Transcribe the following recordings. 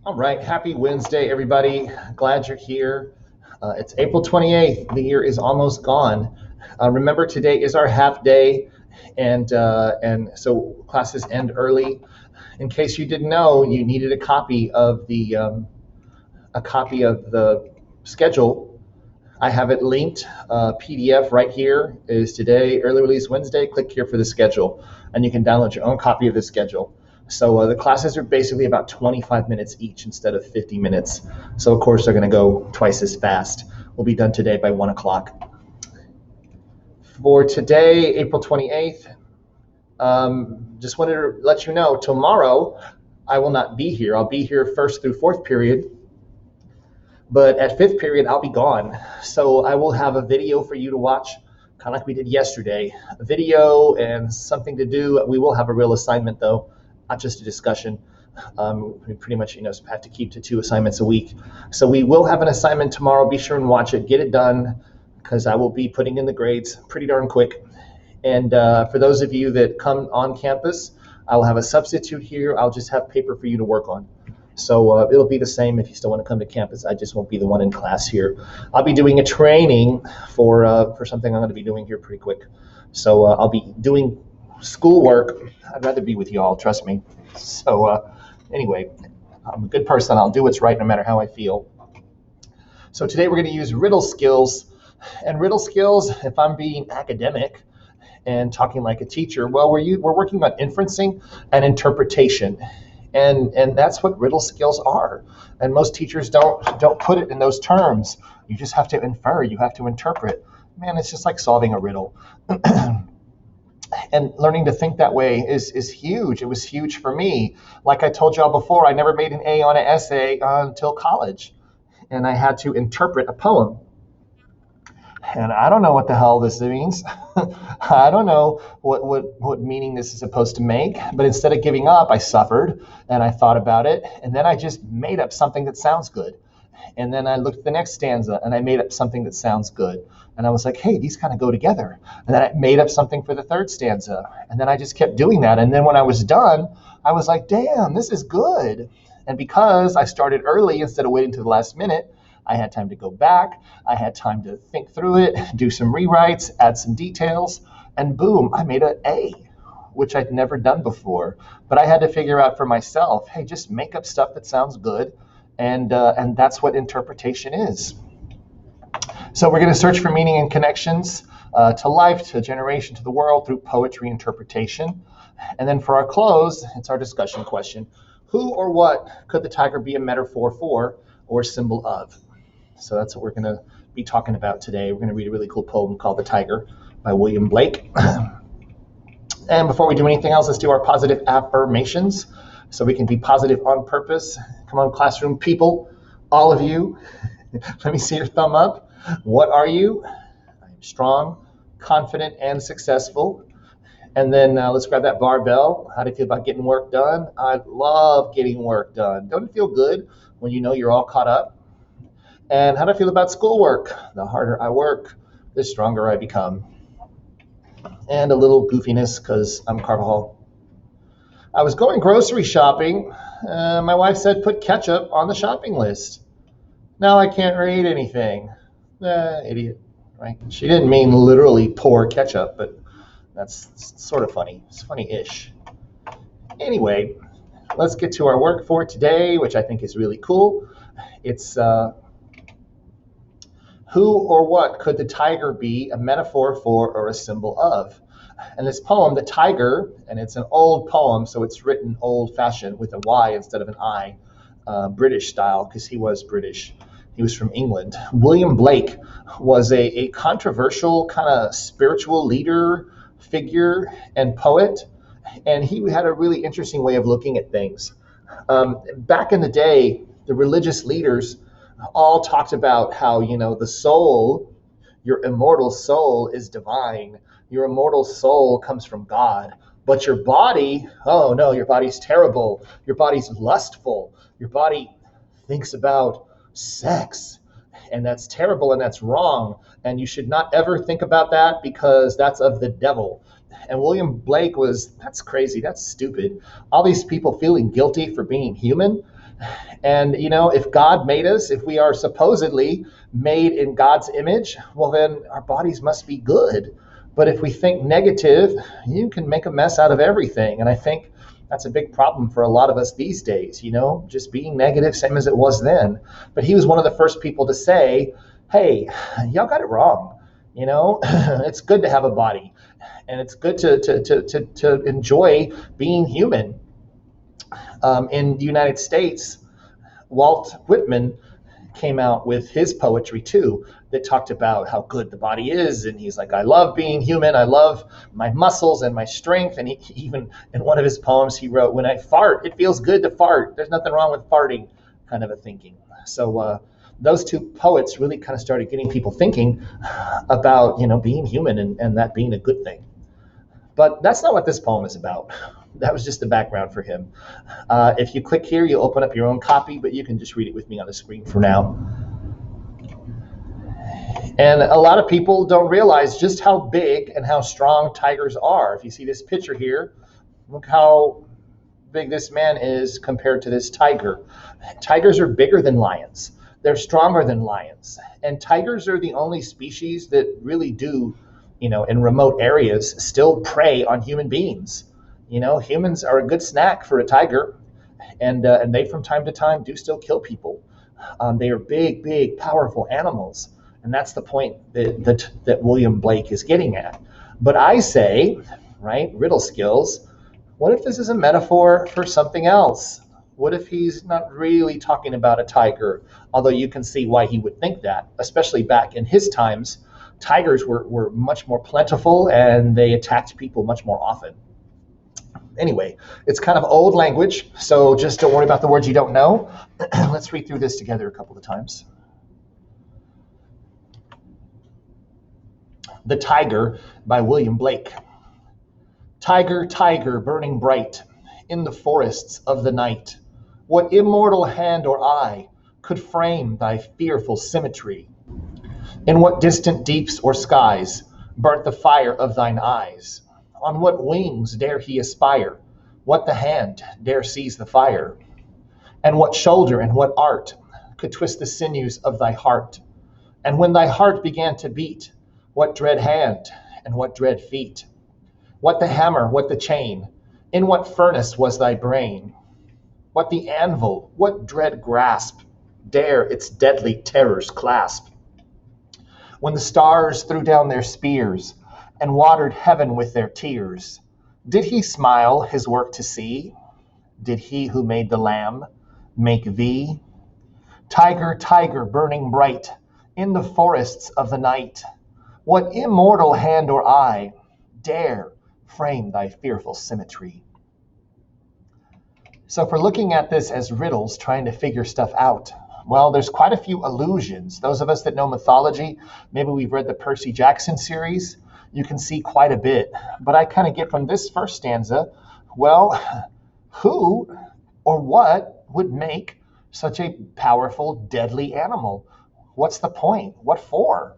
All right, happy Wednesday, everybody. Glad you're here. It's April 28th. The year is almost gone. Remember, today is our half day, and so classes end early. In case you didn't know, you needed a copy of the schedule. I have it linked. PDF right here is today, early release Wednesday. Click here for the schedule, and you can download your own copy of the schedule. So the classes are basically about 25 minutes each instead of 50 minutes. So of course they're going to go twice as fast. We'll be done today by 1 o'clock. For today, April 28th, just wanted to let you know tomorrow I will not be here. I'll be here first through fourth period. But at fifth period, I'll be gone. So I will have a video for you to watch, kind of like we did yesterday. A video and something to do. We will have a real assignment, though, not just a discussion. We pretty much, have to keep to 2 assignments a week. So we will have an assignment tomorrow. Be sure and watch it. Get it done, because I will be putting in the grades pretty darn quick. And for those of you that come on campus, I will have a substitute here. I'll just have paper for you to work on. So it'll be the same if you still want to come to campus. I just won't be the one in class here. I'll be doing a training for something I'm going to be doing here pretty quick. So I'll be doing schoolwork. I'd rather be with you all, trust me. So anyway, I'm a good person. I'll do what's right no matter how I feel. So today we're going to use riddle skills. And riddle skills, if I'm being academic and talking like a teacher, well, we're working on inferencing and interpretation. And that's what riddle skills are. And most teachers don't put it in those terms. You just have to infer. You have to interpret. Man, it's just like solving a riddle. And learning to think that way is huge. It was huge for me. Like I told y'all before, I never made an A on an essay until college. And I had to interpret a poem. And I don't know what the hell this means. I don't know what meaning this is supposed to make. But instead of giving up, I suffered and I thought about it. And then I just made up something that sounds good. And then I looked at the next stanza and I made up something that sounds good. And I was like, hey, these kind of go together. And then I made up something for the third stanza. And then I just kept doing that. And then when I was done, I was like, damn, this is good. And because I started early instead of waiting to the last minute, I had time to go back. I had time to think through it, do some rewrites, add some details, and boom, I made an A, which I'd never done before. But I had to figure out for myself, hey, just make up stuff that sounds good, and that's what interpretation is. So we're going to search for meaning and connections to life, to generation, to the world through poetry interpretation. And then for our close, it's our discussion question. Who or what could the tiger be a metaphor for or symbol of? So that's what we're going to be talking about today. We're going to read a really cool poem called The Tiger by William Blake. And before we do anything else, let's do our positive affirmations so we can be positive on purpose. Come on, classroom people, all of you. Let me see your thumb up. What are you? I'm strong, confident, and successful. And then let's grab that barbell. How do you feel about getting work done? I love getting work done. Don't it feel good when you know you're all caught up? And how do I feel about schoolwork? The harder I work, the stronger I become. And a little goofiness because I'm Carvajal. I was going grocery shopping. My wife said put ketchup on the shopping list. Now I can't read anything. Idiot, right? She didn't mean literally pour ketchup, but that's sort of funny. It's funny-ish. Anyway, let's get to our work for today, which I think is really cool. It's who or what could the tiger be a metaphor for or a symbol of? And this poem, The Tiger, and it's an old poem, so it's written old-fashioned with a Y instead of an I, British style, because he was British. He was from England. William Blake was a controversial kind of spiritual leader, figure, and poet, and he had a really interesting way of looking at things. Back in the day, the religious leaders all talked about how, the soul, your immortal soul is divine. Your immortal soul comes from God. But your body, oh no, your body's terrible. Your body's lustful. Your body thinks about sex. And that's terrible and that's wrong. And you should not ever think about that because that's of the devil. And William Blake that's crazy, that's stupid. All these people feeling guilty for being human. And, if God made us, if we are supposedly made in God's image, well, then our bodies must be good. But if we think negative, you can make a mess out of everything. And I think that's a big problem for a lot of us these days, just being negative, same as it was then. But he was one of the first people to say, hey, y'all got it wrong. It's good to have a body, and it's good to enjoy being human. In the United States, Walt Whitman came out with his poetry too, that talked about how good the body is. And he's like, I love being human. I love my muscles and my strength. And he even in one of his poems, he wrote, when I fart, it feels good to fart. There's nothing wrong with farting, kind of a thinking. So those two poets really kind of started getting people thinking about, being human and that being a good thing. But that's not what this poem is about. That was just the background for him. If you click here, you'll open up your own copy, but you can just read it with me on the screen for now. And a lot of people don't realize just how big and how strong tigers are. If you see this picture here, look how big this man is compared to this tiger. Tigers are bigger than lions. They're stronger than lions. And tigers are the only species that really do, in remote areas, still prey on human beings. Humans are a good snack for a tiger, and they from time to time do still kill people. They are big, powerful animals. And that's the point that William Blake is getting at. But I say, right, riddle skills, what if this is a metaphor for something else? What if he's not really talking about a tiger? Although you can see why he would think that, especially back in his times, tigers were much more plentiful and they attacked people much more often. Anyway, it's kind of old language, so just don't worry about the words you don't know. Let's read through this together a couple of times. The Tiger by William Blake. Tiger, tiger, burning bright in the forests of the night, what immortal hand or eye could frame thy fearful symmetry? In what distant deeps or skies burnt the fire of thine eyes? On what wings dare he aspire? What the hand dare seize the fire? And what shoulder and what art could twist the sinews of thy heart? And when thy heart began to beat, what dread hand and what dread feet? What the hammer, what the chain? In what furnace was thy brain? What the anvil, what dread grasp dare its deadly terrors clasp? When the stars threw down their spears and watered heaven with their tears, did he smile his work to see? Did he who made the lamb make thee? Tiger, tiger, burning bright in the forests of the night, what immortal hand or eye dare frame thy fearful symmetry? So if we're looking at this as riddles, trying to figure stuff out, well, there's quite a few allusions. Those of us that know mythology, maybe we've read the Percy Jackson series, you can see quite a bit. But I kind of get from this first stanza, well, who or what would make such a powerful, deadly animal? What's the point? What for?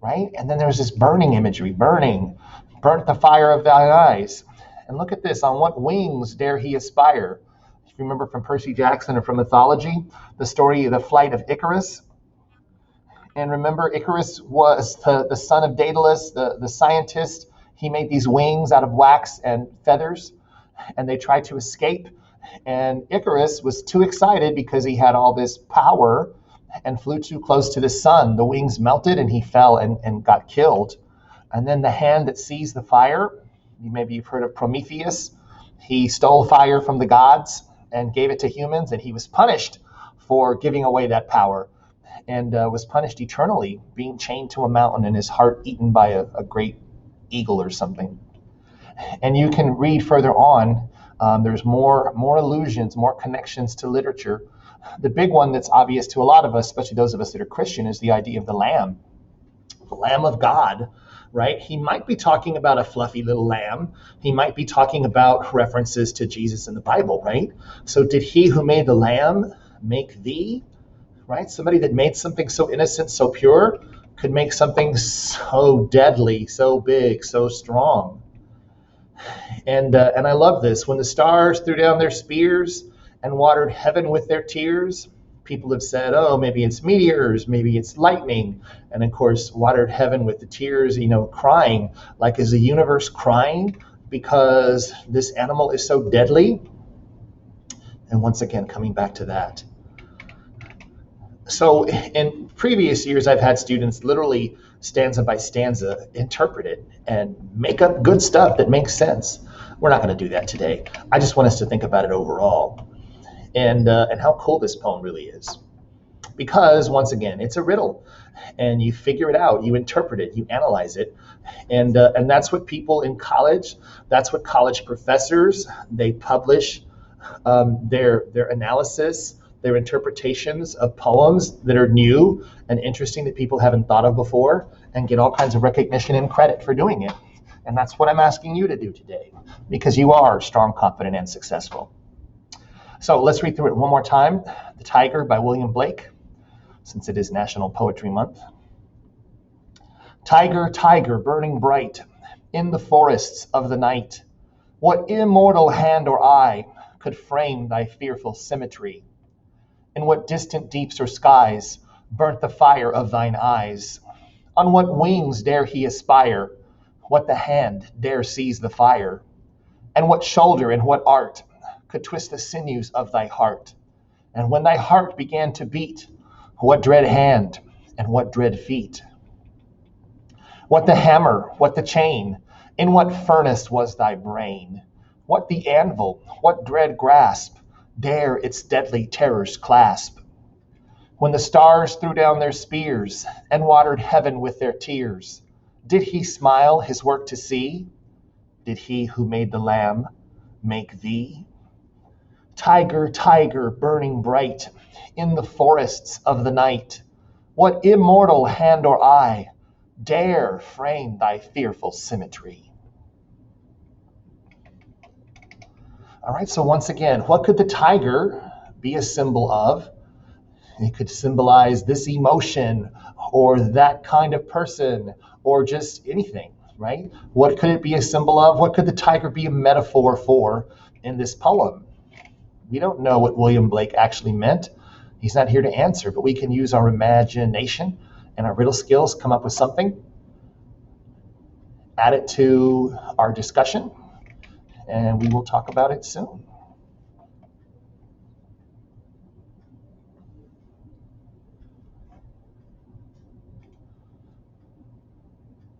Right? And then there's this burning imagery, burnt the fire of thine eyes. And look at this, on what wings dare he aspire? If you remember from Percy Jackson or from mythology, the story of the flight of Icarus. And remember, Icarus was the son of Daedalus, the scientist. He made these wings out of wax and feathers, and they tried to escape. And Icarus was too excited because he had all this power and flew too close to the sun. The wings melted and he fell and got killed. And then the hand that seized the fire, maybe you've heard of Prometheus. He stole fire from the gods and gave it to humans, and he was punished for giving away that power, and was punished eternally, being chained to a mountain and his heart eaten by a great eagle or something. And you can read further on. There's more allusions, more connections to literature. The big one that's obvious to a lot of us, especially those of us that are Christian, is the idea of the Lamb of God, right? He might be talking about a fluffy little lamb. He might be talking about references to Jesus in the Bible, right? So did he who made the lamb make thee, right? Somebody that made something so innocent, so pure, could make something so deadly, so big, so strong. And I love this. When the stars threw down their spears and watered heaven with their tears. People have said, oh, maybe it's meteors, maybe it's lightning. And of course, watered heaven with the tears, crying. Like, is the universe crying because this animal is so deadly? And once again, coming back to that. So in previous years, I've had students literally stanza by stanza interpret it and make up good stuff that makes sense. We're not going to do that today. I just want us to think about it overall and how cool this poem really is. Because once again, it's a riddle, and you figure it out, you interpret it, you analyze it, and that's what people in college, that's what college professors, they publish their analysis, their interpretations of poems that are new and interesting that people haven't thought of before, and get all kinds of recognition and credit for doing it. And that's what I'm asking you to do today, because you are strong, confident, and successful. So let's read through it one more time. The Tiger by William Blake, since it is National Poetry Month. Tiger, tiger, burning bright in the forests of the night, what immortal hand or eye could frame thy fearful symmetry? In what distant deeps or skies burnt the fire of thine eyes? On what wings dare he aspire? What the hand dare seize the fire? And what shoulder and what art could twist the sinews of thy heart? And when thy heart began to beat, what dread hand and what dread feet? What the hammer, what the chain? In what furnace was thy brain? What the anvil, what dread grasp dare its deadly terrors clasp? When the stars threw down their spears and watered heaven with their tears, did he smile his work to see? Did he who made the lamb make thee? Tiger, tiger, burning bright in the forests of the night, what immortal hand or eye dare frame thy fearful symmetry? All right, so once again, what could the tiger be a symbol of? It could symbolize this emotion or that kind of person or just anything, right? What could it be a symbol of? What could the tiger be a metaphor for in this poem? We don't know what William Blake actually meant. He's not here to answer, but we can use our imagination and our riddle skills, come up with something, add it to our discussion, and we will talk about it soon.